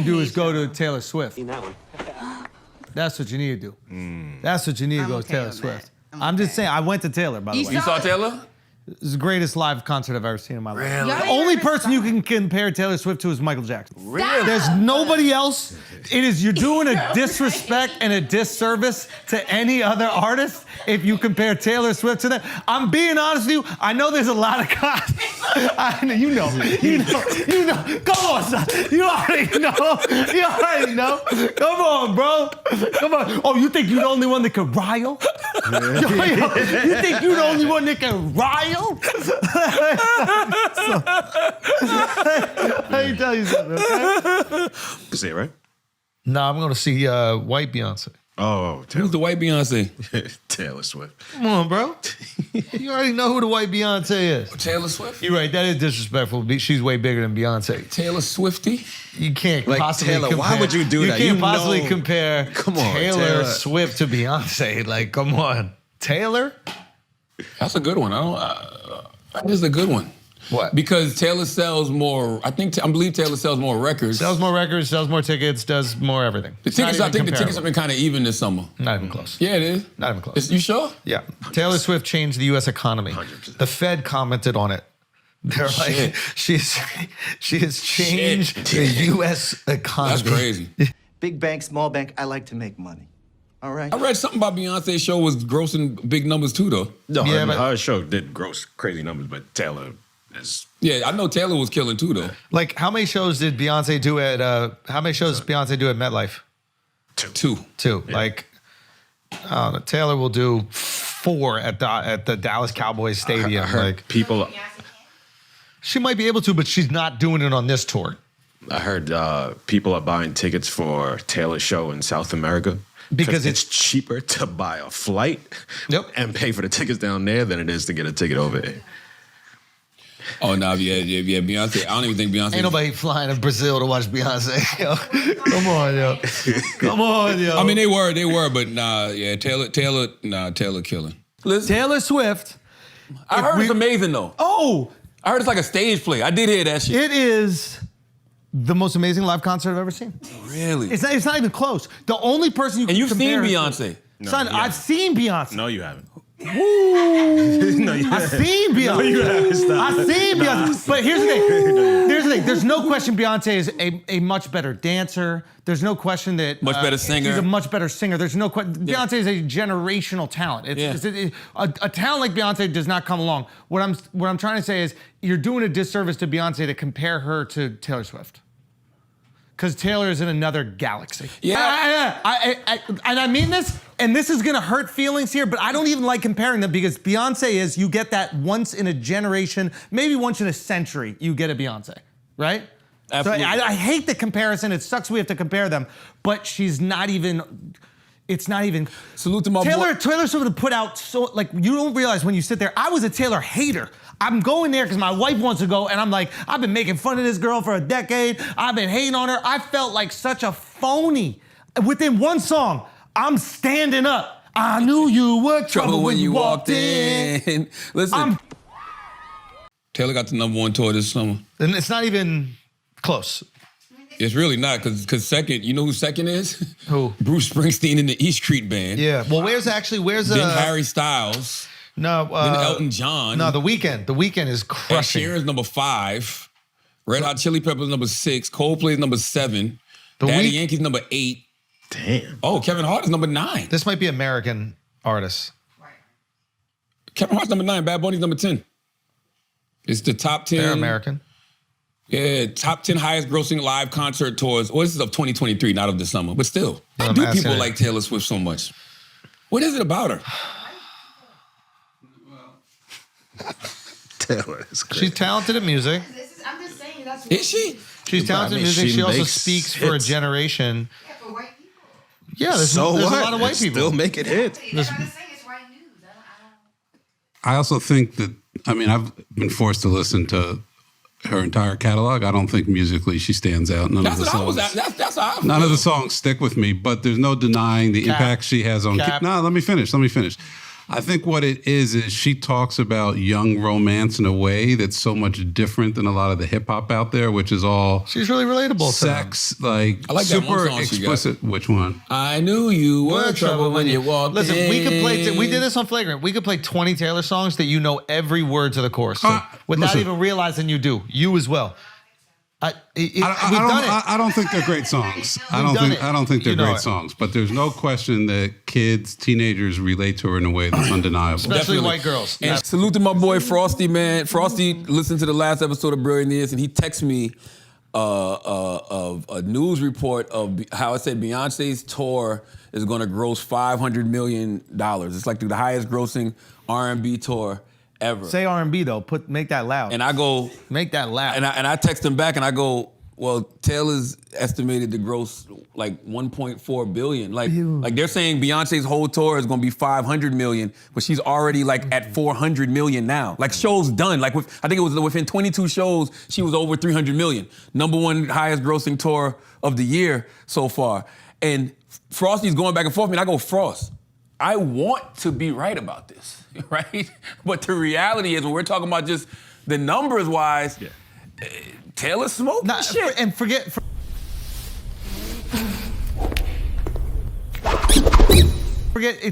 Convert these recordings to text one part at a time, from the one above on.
to do is go to Taylor Swift. That's what you need to do. That's what you need to go to Taylor Swift. I'm just saying, I went to Taylor, by the way. You saw Taylor? It's the greatest live concert I've ever seen in my life. Really? The only person you can compare Taylor Swift to is Michael Jackson. Really? There's nobody else. You're doing a disrespect and a disservice to any other artist if you compare Taylor Swift to that. I'm being honest with you. I know there's a lot of cops. You know. Come on, son. You already know. Come on, bro. Come on. Oh, you think you're the only one that can rile? You think you're the only one that can rile? Let me tell you something, okay? You see it, right? No, I'm going to see white Beyonce. Oh, Who's the white Beyonce? Taylor Swift. Come on, bro. You already know who the white Beyonce is. Taylor Swift? You're right. That is disrespectful. She's way bigger than Beyonce. Taylor Swifty? You can't Like, possibly Taylor, compare. why would you do that? You can't You possibly know- compare Come on, Taylor Taylor. Swift to Beyonce. Like, come on. Taylor? That's a good one. This is a good one. What? Because Taylor sells more. I believe Taylor sells more records. Sells more records, sells more tickets, does more everything. The tickets. I think the tickets have been kind of even this summer. Not even close. Yeah, it is. Not even close. You sure? Yeah. Taylor Swift changed the U.S. economy. 100%. The Fed commented on it. They're like, she has changed the U.S. economy. That's crazy. Big bank, small bank, I like to make money. All right? I read something about Beyonce's show was grossing big numbers too, though. No, Yeah, I mean, but- her show did gross crazy numbers, but Taylor is... Yeah, I know Taylor was killing too, though. Like, how many shows did Beyonce do at, Beyonce do at MetLife? Two. Two. Yeah. Like, I don't know, Taylor will do 4 at the Dallas Cowboys Stadium. I heard people... She might be able to, but she's not doing it on this tour. I heard people are buying tickets for Taylor's show in South America. Because it's cheaper to buy a flight and pay for the tickets down there than it is to get a ticket over here. Oh, no, yeah, Beyonce. I don't even think Beyonce... Ain't nobody flying to Brazil to watch Beyonce. Yo. Come on, yo. Come on, yo. I mean, they were, but nah, yeah, Taylor killing. Listen, Taylor Swift. I heard it's amazing, though. Oh! I heard it's like a stage play. I did hear that shit. It is the most amazing live concert I've ever seen. Really? It's not even close. The only person you can And you've compare seen her to- Beyonce. No, Son, you I've haven't. seen Beyonce. No, you haven't. Ooh. No, you I've haven't. seen Beyonce. No, you haven't. Stop. I've seen Beyonce. But here's the thing. There's no question Beyonce is a much better dancer. There's no question that... Much better singer. She's a much better singer. There's no question. Beyonce is a generational talent. A talent like Beyonce does not come along. What I'm trying to say is you're doing a disservice to Beyonce to compare her to Taylor Swift. Because Taylor is in another galaxy. Yeah. And I mean this, and this is gonna hurt feelings here, but I don't even like comparing them because Beyonce is, you get that once in a generation, maybe once in a century, you get a Beyonce, right? Absolutely. So I hate the comparison, it sucks we have to compare them, but she's not even, it's not even. Salute to my boy. Taylor Swift would put out so, like, you don't realize when you sit there, I was a Taylor hater. I'm going there because my wife wants to go, and I'm like, I've been making fun of this girl for a decade. I've been hating on her. I felt like such a phony. Within one song, I'm standing up. I knew you were trouble when you walked in. Listen, Taylor got the #1 tour this summer. And it's not even close. It's really not, because second, you know who second is? Who? Bruce Springsteen and the E Street Band. Yeah. Well, where's Then Harry Styles. No. Then Elton John. No, The Weeknd. The Weeknd is Ed crushing. Sheeran's #5. Red Hot Chili Peppers #6. Coldplay's #7. The Daddy Week- Yankee's #8. Damn. Oh, Kevin Hart is #9. This might be American artists. Kevin Hart's #9. Bad Bunny's #10. It's the top 10. They're American. Yeah, top 10 highest grossing live concert tours. Well, this is of 2023, not of the summer, but still. Why I'm do asking people it. like Taylor Swift so much? What is it about her? Taylor is crazy. She's talented at music. I'm just saying that's Is she? She's talented I mean, at music. she She also makes speaks for a hits. generation. yeah, for white people. Yeah, there's So a what? lot of white people. Still make it hit. I'm just saying it's white news. I also think that, I mean, I've been forced to listen to her entire catalog. I don't think musically she stands out. None That's of the what I was songs. at. That's how I None of feel. the songs stick with me, but there's no denying the Cap. impact she has on. Cap. No, let me finish. I think what it is she talks about young romance in a way that's so much different than a lot of the hip hop out there, which is all She's really relatable. sex, like I like that one super song she got. explicit. Which one? I knew you were trouble when you walked Listen, in. we could play. We did this on Flagrant. We could play 20 Taylor songs that you know every word to the chorus to, without listen. even realizing you do. You as well. We've done it. I don't think they're great songs. I don't think they're You know great it. songs. But there's no question that kids, teenagers relate to her in a way that's undeniable. Especially Definitely. white girls. And salute to my boy Frosty, man. Frosty listened to the last episode of Brilliant Ears, and he texted me a news report of how it said Beyonce's tour is going to gross $500 million. It's like the highest grossing R&B tour ever. Say R&B though. Make that loud. And I go, Make that loud. and I text him back and I go, well, Taylor's estimated to gross like 1.4 billion. Like they're saying Beyonce's whole tour is gonna be 500 million, but she's already like at 400 million now. Like shows done. Like I think it was within 22 shows, she was over 300 million. Number one highest grossing tour of the year so far. And Frosty's going back and forth with me, and I go, Frost, I want to be right about this, right? But the reality is when we're talking about just the numbers wise, Taylor smoking shit. And forget.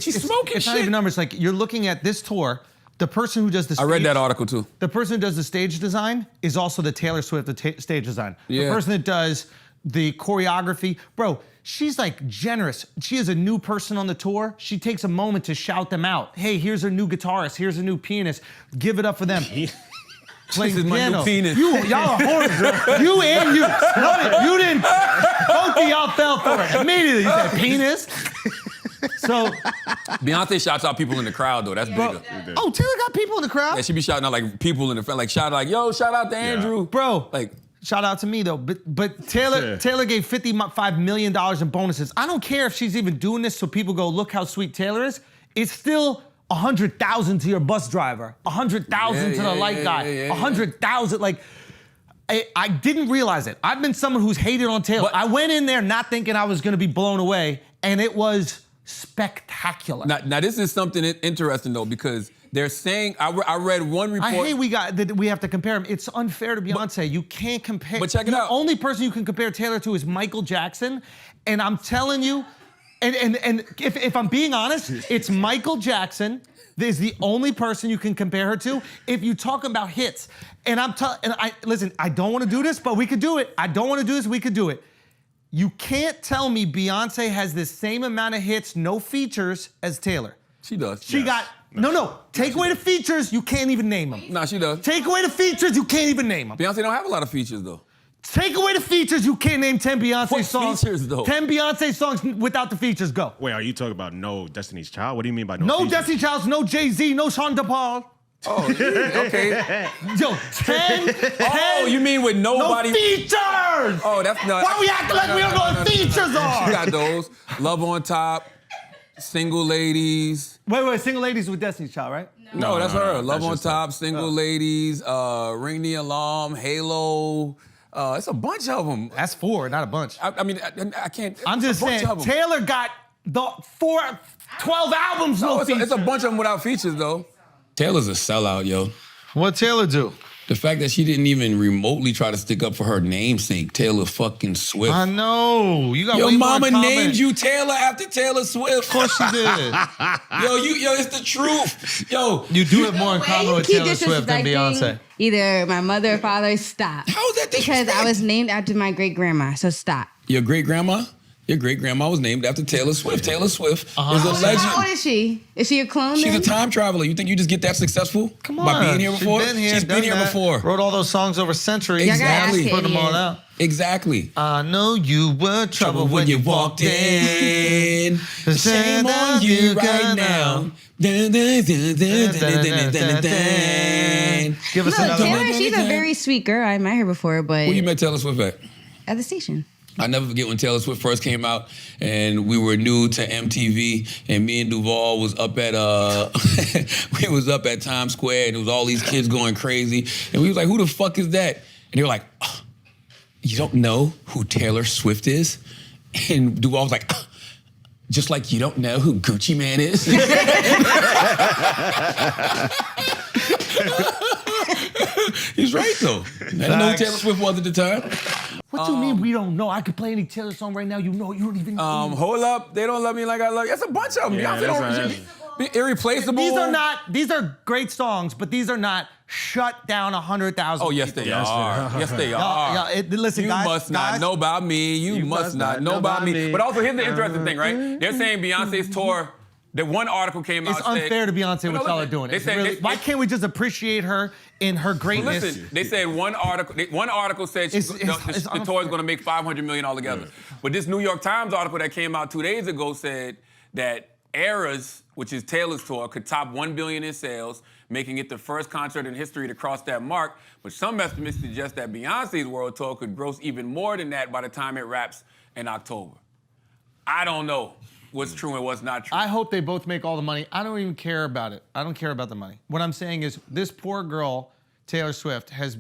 She's smoking It's not shit. even numbers. Like you're looking at this tour. The person who does the I read that article too. The person who does the stage design is also the Taylor Swift stage design. Yeah. The person that does the choreography, bro. She's like generous. She is a new person on the tour. She takes a moment to shout them out. Hey, here's a new guitarist. Here's a new pianist. Give it up for them. Playing This is my piano. new penis. Y'all are horrible, girl. You and you. You didn't. Both of y'all fell for it immediately. You said penis. So, Beyonce shouts out people in the crowd though. That's bigger. oh, Taylor got people in the crowd. Yeah, she be shouting out like people in the front, like shout out to Andrew, Bro, Like shout out to me though, but Taylor gave $55 million in bonuses. I don't care if she's even doing this so people go, look how sweet Taylor is. It's still 100,000 to your bus driver, 100,000 to the light guy, 100,000. Like, I didn't realize it. I've been someone who's hated on Taylor. But- I went in there not thinking I was gonna be blown away, and it was spectacular. now this is something interesting though because they're saying I read one report. I hate we have to compare them. It's unfair to Beyonce. You can't compare. But check it the out. only person you can compare Taylor to is Michael Jackson, and I'm telling you, and if I'm being honest, it's Michael Jackson. Is the only person you can compare her to. If you talk about hits, listen, I don't want to do this, but we could do it. I don't want to do this, we could do it. You can't tell me Beyonce has the same amount of hits, no features, as Taylor. She does. She got, no, take away the features, you can't even name them. Nah, she does. Take away the features, you can't even name them. Beyonce don't have a lot of features though. Take away the features, you can't name 10 Beyonce What songs. features, though? 10 Beyonce songs without the features, go. Wait, are you talking about no Destiny's Child? What do you mean by no? No features? Destiny Childs, no Jay-Z, no Sean Paul. Oh, okay. Yo, 10, Oh, you mean with no nobody? features! Oh, that's not. Why we acting like we don't know what features are? She got those. Love on Top, Single Ladies. Wait, Single Ladies with Destiny's Child, right? No, that's her. Love That's on just Top, Single Ladies, Ring the Alarm, Halo. It's a bunch of them. That's 4, not a bunch. I mean, I can't. I'm just a bunch saying, of 'em. Taylor got the 12 albums, No, no it's a features. bunch of them without features though. Taylor's a sellout, yo. What Taylor do? The fact that she didn't even remotely try to stick up for her namesake, Taylor fucking Swift. I know. You got Your way more in mama common. named you Taylor after Taylor Swift. Of course she did. Yo, it's the truth. Yo, You do have more in Way common you with keep Taylor Swift than disrespecting Beyonce. Either my mother or father, stop. how is that disrespect? Because I was named after my great grandma, so stop. Your great grandma? Your great grandma was named after Taylor Swift. Taylor Swift is a How old legend. is she? Is she a clone? She's a then? time traveler. You think you just get that successful Come on. by being here before? She's been here, She's been done here that. before. Wrote all those songs over centuries. Y'all gotta Exactly. ask Put them all Ian. out. Exactly. I know you were trouble when you walked in. Shame on you right now. Dun, dun, dun, dun, dun, dun, dun, dun, dun. Give us Look, another Taylor, one. she's a very sweet girl. I met her before, but Where you met Taylor Swift at? at the station. I never forget when Taylor Swift first came out, and we were new to MTV, and me and Duval was up at we was up at Times Square, and it was all these kids going crazy, and we was like, "Who the fuck is that?" And they were like, "Oh, "You don't know who Taylor Swift is?" And Duval was like, Just like you don't know who Gucci Man is. He's right though. I didn't know who Taylor Swift was at the time. What do you mean we don't know? I could play any Taylor song right now. You know, you don't even know. Hold up, they don't love me like I love you. That's a bunch of them. Yeah, Beyonce don't. Irreplaceable. These are great songs, but these are not shut down 100,000. Oh yes, they are. Yes, they are. Listen, You guys, must not know about me. You must not know about me. But also, here's the interesting thing, right? They're saying Beyonce's tour. The one article came out. It's unfair to Beyonce what y'all are doing. They said, why can't we just appreciate her in her greatness? Listen, they said one article said the tour is going to make $500 million altogether. But this New York Times article that came out 2 days ago said that Eras, which is Taylor's tour, could top $1 billion in sales, making it the first concert in history to cross that mark. But some estimates suggest that Beyonce's world tour could gross even more than that by the time it wraps in October. I don't know what's true and what's not true. I hope they both make all the money. I don't even care about it. I don't care about the money. What I'm saying is this poor girl, Taylor Swift, has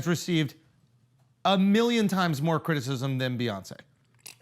received 1,000,000 times more criticism than Beyonce.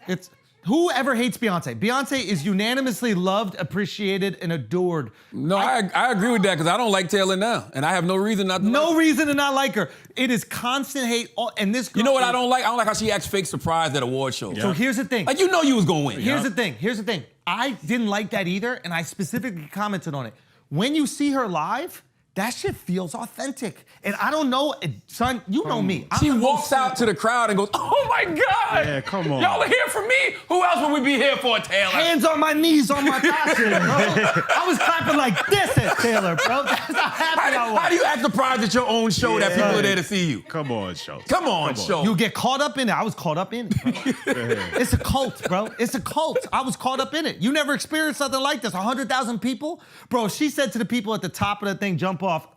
It's whoever hates Beyonce. Beyonce is unanimously loved, appreciated, and adored. No, I agree with that because I don't like Taylor now, and I have no reason not to. No reason to not like her. It is constant hate. And this girl, you know what I don't like? I don't like how she acts fake surprised at award shows. So here's the thing. Like you know you was gonna win. Here's the thing. I didn't like that either, and I specifically commented on it. When you see her live, that shit feels authentic. And I don't know, son, you know me. She walks out to the crowd and goes, "Oh my God! Yeah, come on. Y'all are here for me? Who else would we be here for, Taylor?" Hands on my knees on my passion, bro. I was clapping like this at Taylor, bro. That's how happy I was. How do you act surprised at your own show that people are there to see you? Come on, show. Come on, show. You get caught up in it. I was caught up in it, bro. It's a cult, bro. It's a cult. I was caught up in it. You never experienced something like this. 100,000 people? Bro, she said to the people at the top of the thing, jump off.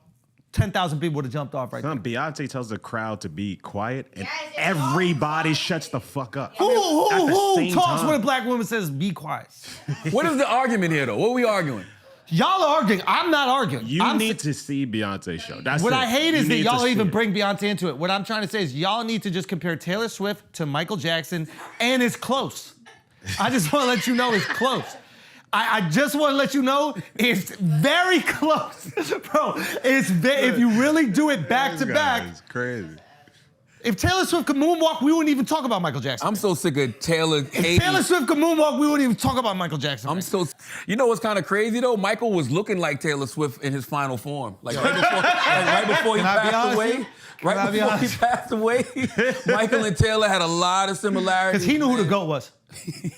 10,000 people would have jumped off right there. Beyonce tells the crowd to be quiet, and everybody shuts the fuck up. Who At the same talks time. when a black woman says, be quiet? What is the argument here, though? What are we arguing? Y'all are arguing. I'm not arguing. You need to see Beyonce's show. That's What it. I hate You is that need y'all to see even it. bring Beyonce into it. What I'm trying to say is y'all need to just compare Taylor Swift to Michael Jackson, and it's close. I just want to let you know it's close. I just want to let you know it's very close, bro. If you really do it back to back. It's crazy. If Taylor Swift could moonwalk, we wouldn't even talk about Michael Jackson. I'm so sick of Taylor If hating. Taylor Swift could moonwalk, we wouldn't even talk about Michael Jackson. You know what's kind of crazy though? Michael was looking like Taylor Swift in his final form, like right before he Can I be passed honest away. with you? Can I be honest? He passed away, Michael and Taylor had a lot of similarities. Because he knew who the GOAT was.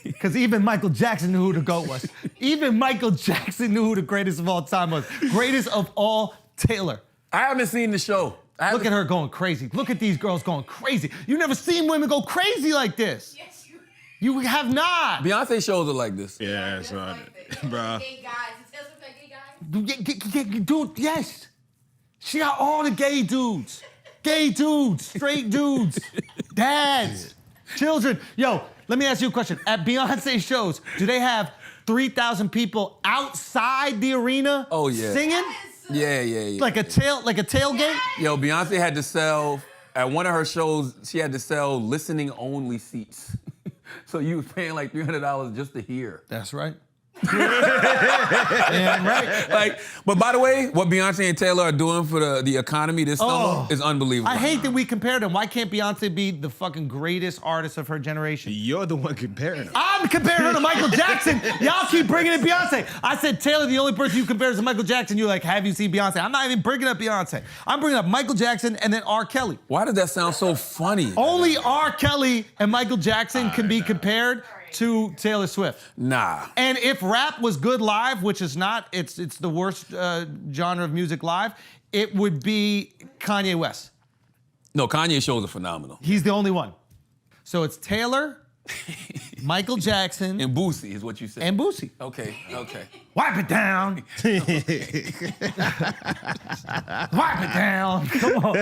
Because even Michael Jackson knew who the GOAT was. Even Michael Jackson knew who the greatest of all time was. Greatest of all, Taylor. I haven't seen the show. Look at her going crazy. Look at these girls going crazy. You never seen women go crazy like this. Yes, you. You have not. Beyonce shows are like this. Yeah, it's not it, bro. Gay guys. Is Taylor Swift a gay guy? Dude, yes. She got all the gay dudes. Gay dudes, straight dudes, dads, children. Yo, let me ask you a question. At Beyonce shows, do they have 3,000 people outside the arena singing? Yeah. Like a tailgate? Yo, Beyonce had to sell, at one of her shows, she had to sell listening only seats. So you was paying like $300 just to hear. That's right. Damn right. Like, but by the way, what Beyonce and Taylor are doing for the economy this summer is unbelievable. I hate that we compare them. Why can't Beyonce be the fucking greatest artist of her generation? You're the one comparing them. I'm comparing her to Michael Jackson. Y'all keep bringing in Beyonce. I said, Taylor, the only person you compare is to Michael Jackson. You're like, have you seen Beyonce? I'm not even bringing up Beyonce. I'm bringing up Michael Jackson and then R. Kelly. Why does that sound so funny? Only R. Kelly and Michael Jackson can be compared to Taylor Swift. Nah. And if rap was good live, which is not, it's the worst genre of music live, it would be Kanye West. No, Kanye shows are phenomenal. He's the only one. So it's Taylor, Michael Jackson, And Boosie is what you said. and Boosie. Okay. Wipe it down. Wipe it down. Come on.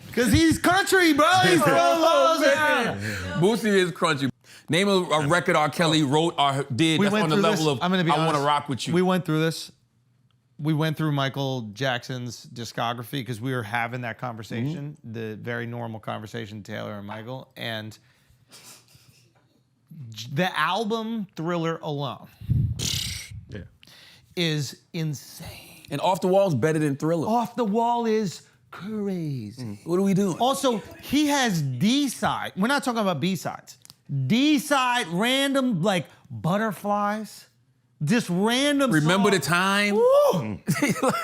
Because he's country, bro. He's from Louisiana. Boosie is crunchy. Name a record R. Kelly wrote or did that's on the level of I'm gonna be I want to honest. rock with you. We went through this. We went through Michael Jackson's discography because we were having that conversation, the very normal conversation, Taylor and Michael. And The album Thriller alone Yeah. is insane. And Off the Wall's better than Thriller. Off the Wall is crazy. What are we doing? Also, he has D-side. We're not talking about B-sides. D-side, random, like, butterflies. Just random Remember song. the time? Woo!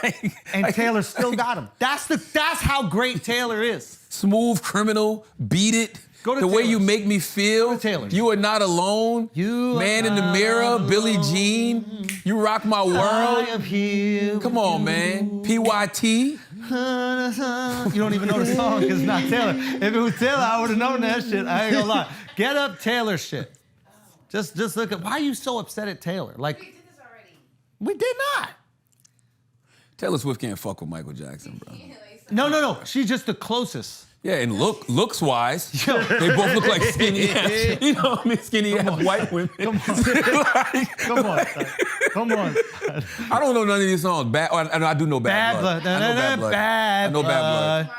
Like, And Taylor still got him. That's how great Taylor is. Smooth Criminal, Beat It. Go to the way you Taylor's. make me feel. Go to Taylor's. You are not alone. You Man are in the not Mirror, Billie alone. Jean. You rock my I world. am here. Come on, man. PYT. You don't even know the song because it's not Taylor. If it was Taylor, I would have known that shit. I ain't gonna lie. Get up Taylor shit. Just look at, why are you so upset at Taylor? Like, We did this already. we did not. Taylor Swift can't fuck with Michael Jackson, bro. No. She's just the closest. Yeah, and looks wise, they both look like skinny ass, you know what I mean? Skinny ass white women. Come on. Like, Come on, son. Come on. Son. I don't know none of these songs. I do know Bad Blood. I know Bad Blood. I know Bad Blood.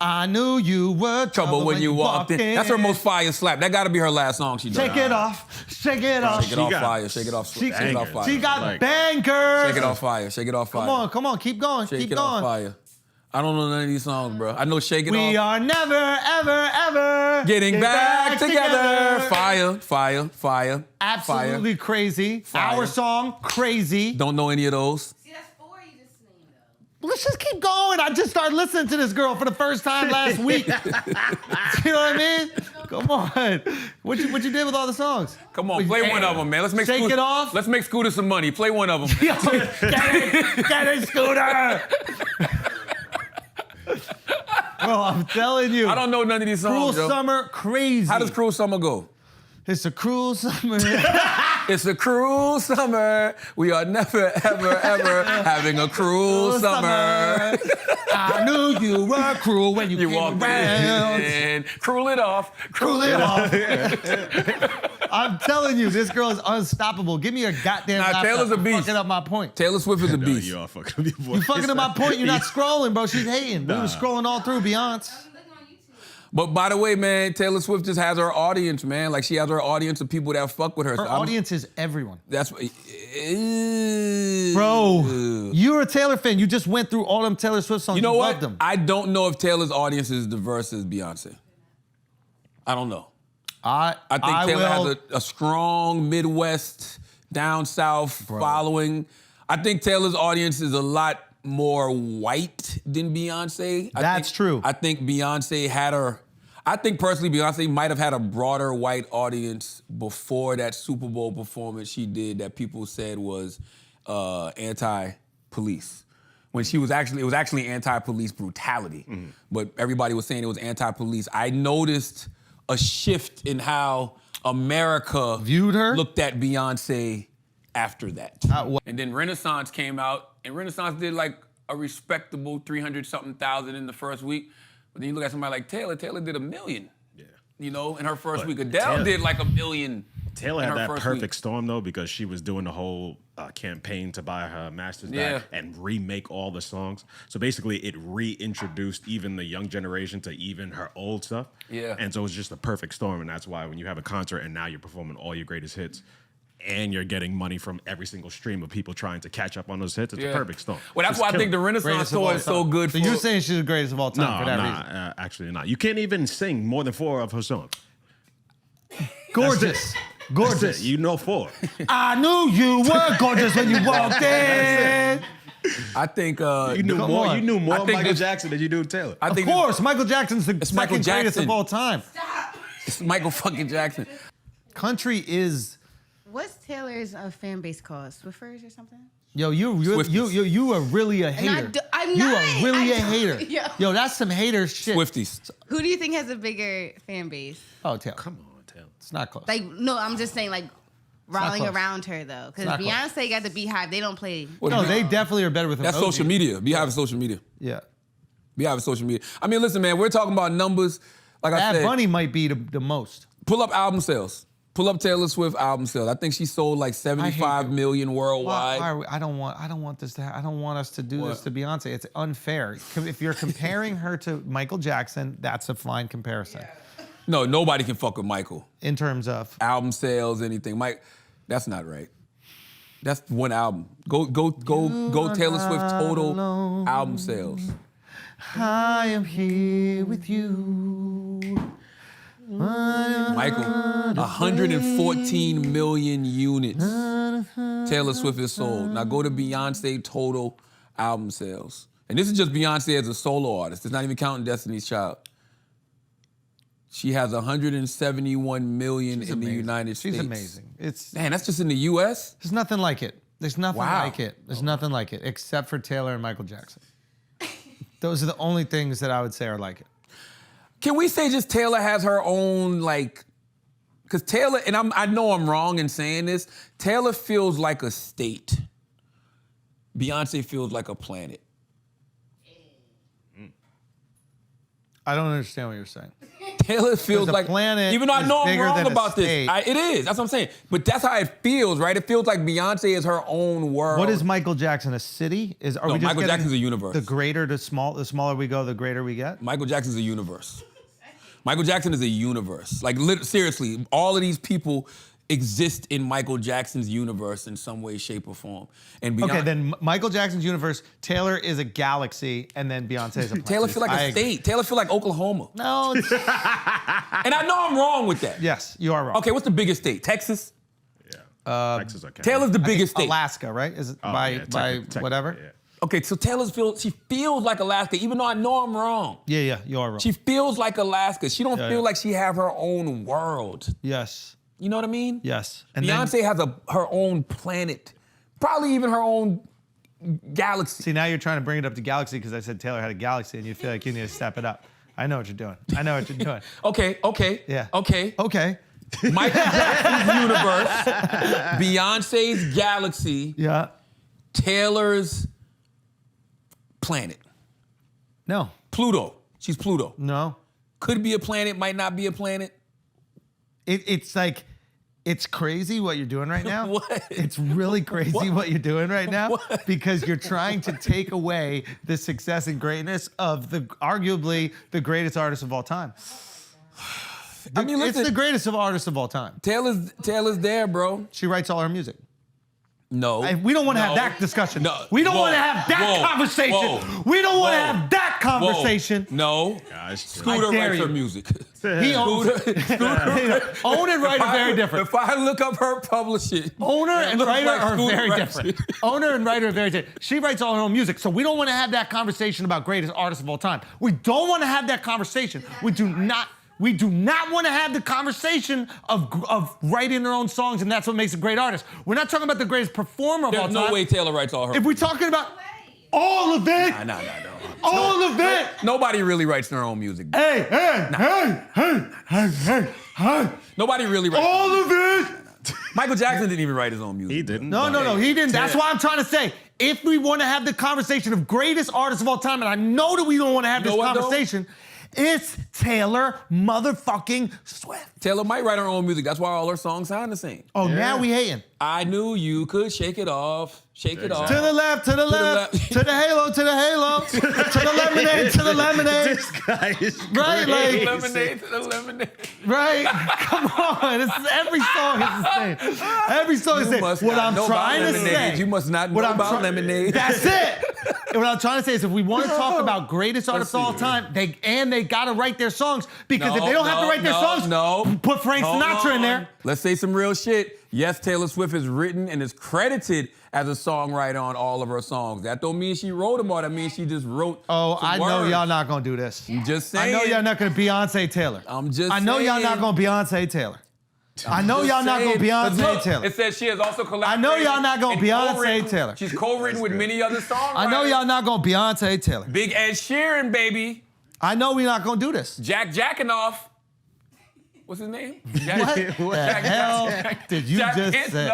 I knew you were Trouble when you walked in. That's her most fire slap. That got to be her last song she did. Shake it off. Shake it off. Shake it off got fire. Shake it off. Shake it off fire. She got Like- bangers. Shake it off fire. Shake it off fire. Come on. Keep going. Shake Keep it off going. fire. I don't know none of these songs, bro. I know Shake It Off. We are never, ever, ever Getting back together. Fire. Absolutely crazy. Fire. Our song, crazy. Don't know any of those. See, that's 4 you just named, though. Let's just keep going. I just started listening to this girl for the first time last week. You know what I mean? Come on. What you did with all the songs? Come on, play one of them, man. Let's make Shake Scooter, it off. Let's make Scooter some money. Play one of them. Yo, get it, Scooter. Bro, I'm telling you. I don't know none of these Cruel songs, yo. Summer, crazy. How does Cruel Summer go? It's a cruel summer. It's a cruel summer. We are never, ever having a cruel summer. I knew you were cruel when you You came walked around. in. Cruel it off. Cruel it off. I'm telling you, this girl is unstoppable. Give me your goddamn Nah, laptop. Taylor's a You're beast. fucking up my point. Taylor Swift is a No, beast. you are fucking me, boy. You fucking up my point. You're not scrolling, bro. She's hating. We were scrolling all through Beyonce. I'm looking on YouTube. But by the way, man, Taylor Swift just has her audience, man. Like she has her audience of people that fuck with her. Her So I'm- audience is everyone. That's Bro, you're a Taylor fan. You just went through all them Taylor Swift songs. You know loved what? them. I don't know if Taylor's audience is diverse as Beyonce. I don't know. I think Taylor has a strong Midwest, down south following. I think Taylor's audience is a lot more white than Beyonce. That's true. I think Beyonce had her. I think personally Beyonce might have had a broader white audience before that Super Bowl performance she did that people said was anti-police. When it was actually anti-police brutality. But everybody was saying it was anti-police. I noticed a shift in how America Viewed her? looked at Beyonce after that. what- And then Renaissance came out, and Renaissance did like a respectable 300-something thousand in the first week. But then you look at somebody like Taylor. Taylor did 1 million. Yeah. You know, in her first But week. Adele Taylor- did like 1 million. Taylor in had her that first perfect week. storm though because she was doing the whole campaign to buy her master's Yeah. back and remake all the songs. So basically, it reintroduced even the young generation to even her old stuff. Yeah. And so it was just a perfect storm, and that's why when you have a concert and now you're performing all your greatest hits, and you're getting money from every single stream of people trying to catch up on those hits, it's a perfect storm. Well, that's Just why I kill think it. the Renaissance Greatest of all tour is so time. good So for. you're saying she's the greatest of all No, time for that I'm reason. not. Actually not. You can't even sing more than 4 of her songs. Gorgeous. That's Gorgeous. it. You know 4. I knew you were gorgeous when you walked in. I think You knew Come more. on. You knew more I think Michael this- Jackson than you do Taylor. I Of think course, Michael Jackson's the It's second Michael greatest Jackson. of all time. it's Michael fucking Jackson. Country is, What's Taylor's fan base called? Swiffers or something? yo, you Swifties. you are really a hater. I'm You not. are really I a don't- hater. Yo. That's some hater shit. Swifties. Who do you think has a bigger fan base? Oh, Taylor. Come on, Taylor. It's not close. Like, no, I'm just saying, like, rallying close. around her, though. Because not close. Beyonce got the Beehive. They don't play. No, they definitely are better with That's emojis. social media. Beehive is social media. Yeah. Beehive is social media. I mean, listen, man, we're talking about numbers. Like I Bad said, Bunny might be the most. pull up album sales. Pull up Taylor Swift album sales. I think she sold like 75 million worldwide. Why are we, I don't want this to. I don't want us to do this to Beyonce. It's unfair. If you're comparing her to Michael Jackson, that's a fine comparison. No, nobody can fuck with Michael. in terms of. Album sales, anything. Mike, that's not right. That's one album. Go Taylor Swift total album sales. I am here with you. Michael, 114 million units Taylor Swift has sold. Now go to Beyonce total album sales. And this is just Beyonce as a solo artist. It's not even counting Destiny's Child. She has 171 million in the United States. She's amazing. Man, that's just in the US? There's nothing like it. There's nothing Wow. like it. There's nothing like it except for Taylor and Michael Jackson. Those are the only things that I would say are like it. Can we say just Taylor has her own, like, because Taylor, and I know I'm wrong in saying this, Taylor feels like a state. Beyonce feels like a planet. I don't understand what you're saying. Taylor feels the like, planet even though I is know I'm bigger wrong than a about this, state. it is, that's what I'm saying. But that's how it feels, right? It feels like Beyonce is her own world. What is Michael Jackson? A city? Are we just Michael getting Jackson's a universe. The greater to small, the smaller we go, the greater we get. Michael Jackson's a universe. Michael Jackson is a universe. Like, seriously, all of these people exist in Michael Jackson's universe in some way, shape, or form. And Okay, then Michael Jackson's universe, Taylor is a galaxy, and then Beyonce is a planet. Taylor feel like I a agree. state. Taylor feel like Oklahoma. No, it's, And I know I'm wrong with that. yes, you are wrong. Okay, what's the biggest state? Texas? Texas, okay. Taylor's the biggest state. Alaska, right? Is it by whatever? Yeah. Okay, so she feels like Alaska, even though I know I'm wrong. Yeah, you are wrong. She feels like Alaska. She don't Yeah, feel yeah. like she have her own world. Yes, You know what I mean? yes. And then, Beyonce has her own planet, probably even her own galaxy. see, now you're trying to bring it up to galaxy because I said Taylor had a galaxy, and you feel like you need to step it up. I know what you're doing. I know what you're doing. Okay. Yeah. Okay. Okay. Michael Jackson's universe, Beyonce's galaxy, Yeah. Taylor's planet. No. Pluto. She's Pluto. No. Could be a planet, might not be a planet. It's like, it's crazy what you're doing right now. What? It's really crazy what you're doing right now What? because you're trying to take away the success and greatness of arguably the greatest artist of all time. I mean, It's listen, the greatest of artists of all time. Taylor's there, bro. She writes all her music. No. We don't want to have No. that discussion. No. We don't Whoa. want to have that Whoa. conversation. Whoa. We don't want to Whoa. have that conversation. Whoa. No. Guys, Scooter I dare writes her you. music. He owns Own and write are very different. If I look up her publishing, Owner it and looks writer like are Scooter very writes different. it. Owner and writer are very different. She writes all her own music, so we don't want to have that conversation about greatest artists of all time. We don't want to have that conversation. We do not want to have the conversation of writing their own songs, and that's what makes a great artist. We're not talking about the greatest performer of all There's time. no way Taylor writes all her. If we're talking about all of it, No. all of it. Nobody really writes their own music. Hey. Nobody really writes. All of it. Michael Jackson didn't even write his own music. He didn't. No, he didn't. That's why I'm trying to say, if we want to have the conversation of greatest artists of all time, and I know that we don't want to have You know this what, though? conversation, it's Taylor motherfucking Swift. Taylor might write her own music. That's why all her songs sound the same. Oh, now we hating. I knew you could shake it off. Shake it off. To the left, to the left, left. to the halo, to the halo, to the lemonade, to the lemonade. This guy is Right, crazy. like, Lemonade to the lemonade. right? Come on, every song is the same. Every song is the You same. must What not I'm know about trying to lemonade. say. You must not know what I'm about try- lemonade. That's it. What I'm trying to say is, if we want to talk about greatest artists of all time, they gotta write their songs, because if they don't have to write their songs, put Frank Hold Sinatra in on. there. Let's say some real shit. Yes, Taylor Swift is written and is credited as a songwriter on all of her songs. That don't mean she wrote them all. That means she just wrote. Oh, some I know words. y'all not gonna do this. I'm just I saying. know y'all not gonna Beyonce Taylor. I'm just I know y'all saying. not gonna Beyonce Taylor. I know Just y'all not gonna saying. 'Cause Beyonce look, Taylor. It says she has also collaborated. I know y'all not gonna and Beyonce co-written- Taylor. She's co-written with many other songwriters. I know y'all not gonna Beyonce Taylor. Big Ed Sheeran, baby. I know we not gonna do this. Jack Jackanoff. What's his name? What the hell did you just say?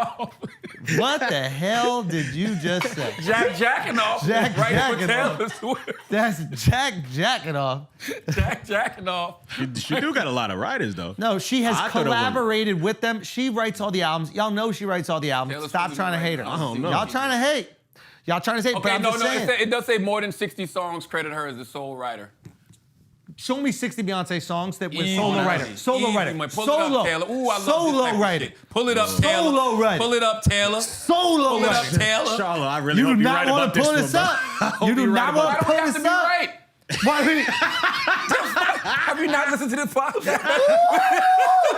What the hell did you just say? Jack Jackanoff. Jack right Jackanoff. with Taylor Swift. That's Jack Jackanoff. Jack Jackanoff. She do got a lot of writers though. No, she has I could've collaborated with them. She writes all the albums. Y'all know she writes all the albums. Taylor Stop Swift trying to isn't hate her. writing. I don't know. Y'all trying to hate. Y'all trying to say, but Okay, I'm no, just no. saying. It does say more than 60 songs credit her as the sole writer. Show me 60 Beyonce songs that were Easy, solo easy, writer. Solo easy, writer. man. Pull Solo. it up, Taylor. Ooh, I love Solo this type of writer. shit. Pull it up, Taylor. Solo writer. Pull it up, Taylor. Solo Pull it up, writer. Taylor. Charlotte, I really You hope do you're not right want about to pull this this one, up. bro. I hope You do you're right not about want to Why do pull we have to this be up. right? Why do we? Have you not listened to this podcast?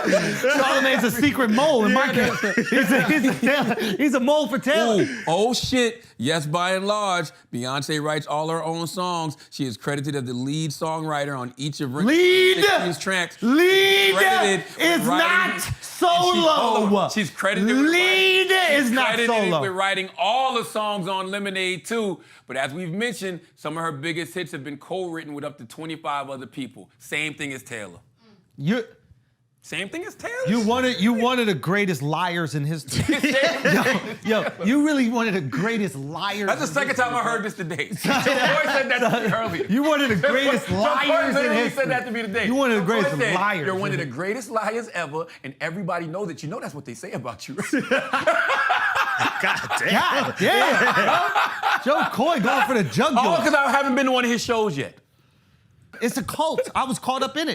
Charlamagne's a secret mole in my case. He's a mole for Taylor. Ooh, oh shit. Yes, by and large, Beyonce writes all her own songs. She is credited as the lead songwriter on each of Rihanna's tracks. Lead Credited is with not writing- solo. She's credited with Lead writing, is not credited solo. with writing all the songs on Lemonade too. But as we've mentioned, some of her biggest hits have been co-written with up to 25 other people. Same thing as Taylor. Same thing as Taylor. You wanted the greatest liars in history. yo, you really wanted the greatest liars. That's the second time I heard this today. Your boy said that to me earlier. You wanted the greatest liars in history. said that to me today. You wanted the Your boy greatest said, liars. You're one of the greatest liars ever, and everybody knows that. You know that's what they say about you. God damn. God damn. Joe Coy going for the jugular. All because I haven't been to one of his shows yet. It's a cult. I was caught up in it.